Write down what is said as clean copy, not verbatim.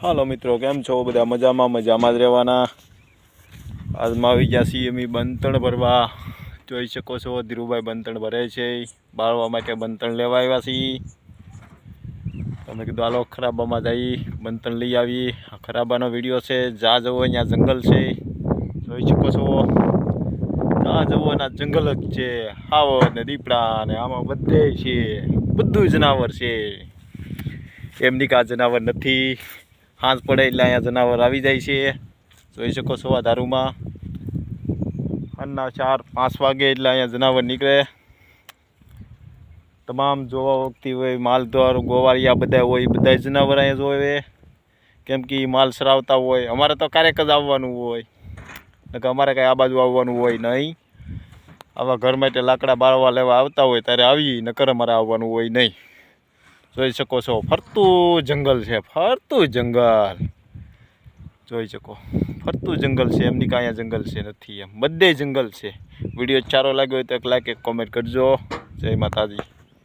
હાલો મિત્રો, કેમ છો? બધા મજામાં જ રહેવાના। આજમાં આવી ગયા છીએ અમે બંતણ ભરવા। જોઈ શકો છો ધીરુભાઈ બંતણ ભરે છે, બાળવા માટે બંતણ લેવા આવ્યા છીએ। તમે કીધું હાલો ખરાબામાં જઈ બંતણ લઈ આવી। ખરાબાનો વિડીયો છે, જ્યાં જવો અહીંયા જંગલ છે, જોઈ શકો છો। જ્યાં જવો એના જંગલ જ છે, હાવો ને દીપડા ને આમાં બધે છે, બધું જનાવર છે। એમની કા જનાવર નથી, હાંજ પડે એટલે અહીંયા જનાવર આવી જાય છે। જોઈ શકો છો આ ધારુમાં સાંજના 4-5 વાગે એટલે અહીંયા જનાવર નીકળે। તમામ જોવા વખતી હોય, માલઢોર ગોવાળિયા બધા હોય, બધા જનાવર અહીંયા જોવે, કેમ કે માલ સરાવતા હોય। અમારે તો ક્યારેક જ આવવાનું હોય, નકર અમારે કાંઈ આ બાજુ આવવાનું હોય નહીં। આવા ઘર માટે લાકડા બાળવા લેવા આવતા હોય ત્યારે આવી, નકર અમારે આવવાનું હોય નહીં। જોઈ શકો છો ફરતું જંગલ છે, ફરતું જંગલ જોઈ શકો, ફરતું જંગલ છે, એમની કાંઈ અહીંયા જંગલ છે નથી, એમ બધે જંગલ છે। વિડીયો સારો લાગ્યો હોય તો એક લાઈક એક કોમેન્ટ કરજો। જય માતાજી।